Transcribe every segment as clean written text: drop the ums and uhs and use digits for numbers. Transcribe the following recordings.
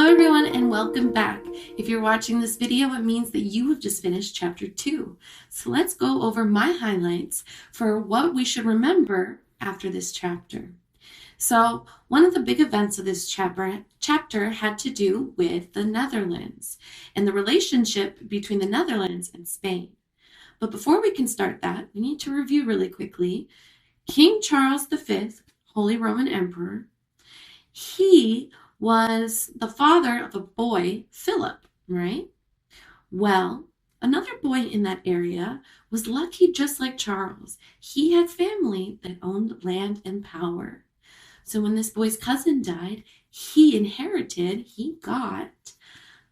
Hello everyone and welcome back. If you're watching this video, it means that you have just finished chapter 2. So let's go over my highlights for what we should remember after this chapter. So one of the big events of this chapter had to do with the Netherlands and the relationship between the Netherlands and Spain. But before we can start that, we need to review really quickly. King Charles V, Holy Roman Emperor, he was the father of a boy, Philip, right? Well, another boy in that area was lucky just like Charles. He had family that owned land and power. So when this boy's cousin died, he got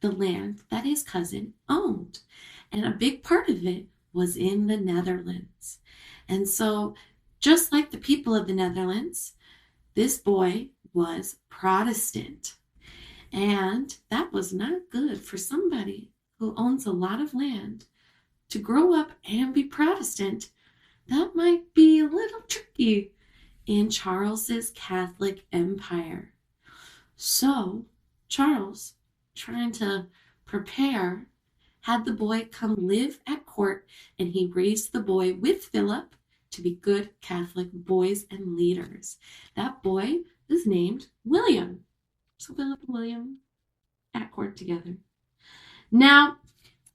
the land that his cousin owned. And a big part of it was in the Netherlands. And so just like the people of the Netherlands, this boy was Protestant. And that was not good for somebody who owns a lot of land to grow up and be Protestant. That might be a little tricky in Charles's Catholic Empire. So Charles, trying to prepare, had the boy come live at court, and he raised the boy with Philip to be good Catholic boys and leaders. That boy is named William. So Philip and William at court together. Now,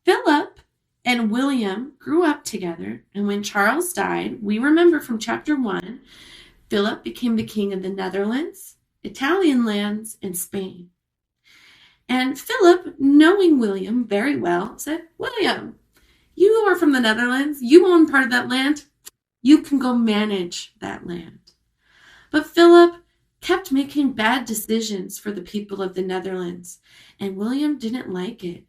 Philip and William grew up together, and when Charles died, we remember from chapter 1, Philip became the king of the Netherlands, Italian lands, and Spain. And Philip, knowing William very well, said, "William, you are from the Netherlands. You own part of that land. You can go manage that land." But Philip kept making bad decisions for the people of the Netherlands, and William didn't like it.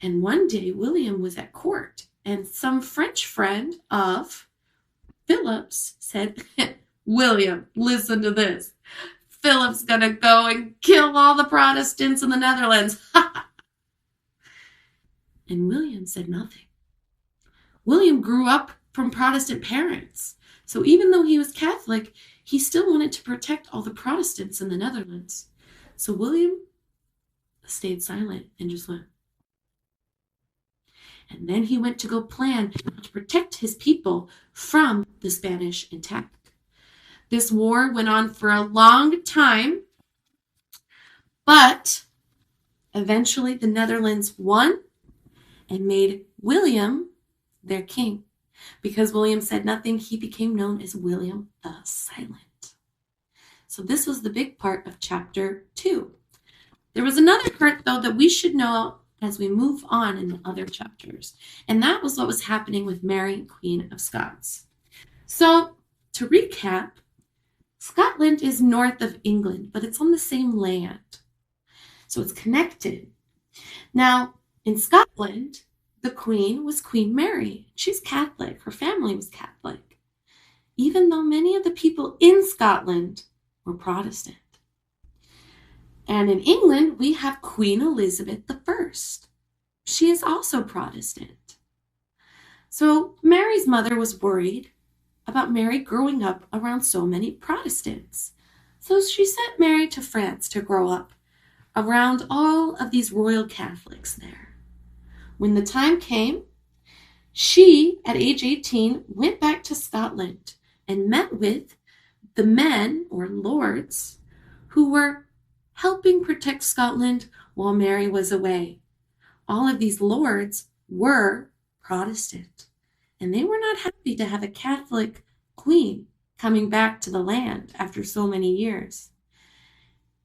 And one day, William was at court, and some French friend of Philip's said, "William, listen to this. Philip's gonna go and kill all the Protestants in the Netherlands." And William said nothing. William grew up from Protestant parents. So even though he was Catholic, he still wanted to protect all the Protestants in the Netherlands. So William stayed silent and just went. And then he went to go plan to protect his people from the Spanish attack. This war went on for a long time, but eventually the Netherlands won and made William their king. Because William said nothing, he became known as William the Silent. So this was the big part of chapter 2. There was another part, though, that we should know as we move on in the other chapters. And that was what was happening with Mary, Queen of Scots. So to recap, Scotland is north of England, but it's on the same land. So it's connected. Now, in Scotland, the queen was Queen Mary. She's Catholic. Her family was Catholic, even though many of the people in Scotland were Protestant. And in England, we have Queen Elizabeth I. She is also Protestant. So Mary's mother was worried about Mary growing up around so many Protestants. So she sent Mary to France to grow up around all of these royal Catholics there. When the time came, she, at age 18, went back to Scotland and met with the men or lords who were helping protect Scotland while Mary was away. All of these lords were Protestant, and they were not happy to have a Catholic queen coming back to the land after so many years.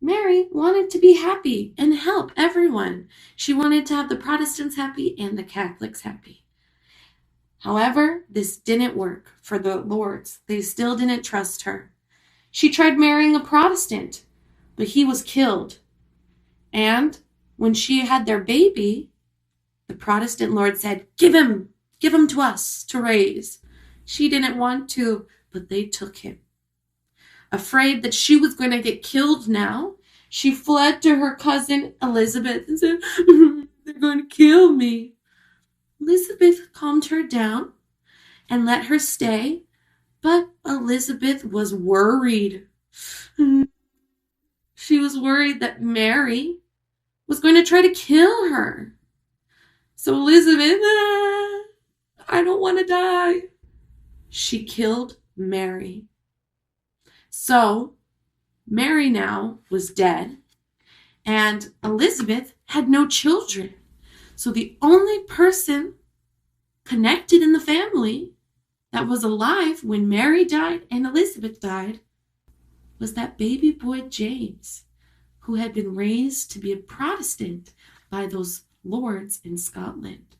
Mary wanted to be happy and help everyone. She wanted to have the Protestants happy and the Catholics happy. However, this didn't work for the lords. They still didn't trust her. She tried marrying a Protestant, but he was killed. And when she had their baby, the Protestant lord said, give him to us to raise." She didn't want to, but they took him. Afraid that she was going to get killed now, she fled to her cousin Elizabeth and said, "They're going to kill me." Elizabeth calmed her down and let her stay, but Elizabeth was worried. She was worried that Mary was going to try to kill her. So Elizabeth, I don't want to die. She killed Mary. So Mary now was dead, and Elizabeth had no children. So the only person connected in the family that was alive when Mary died and Elizabeth died was that baby boy James, who had been raised to be a Protestant by those lords in Scotland.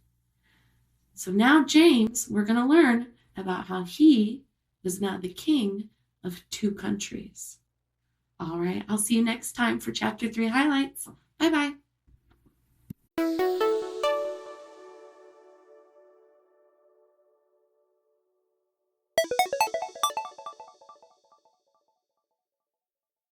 So now James, we're going to learn about how he was now the king of 2 countries. All right, I'll see you next time for Chapter 3 highlights. Bye-bye.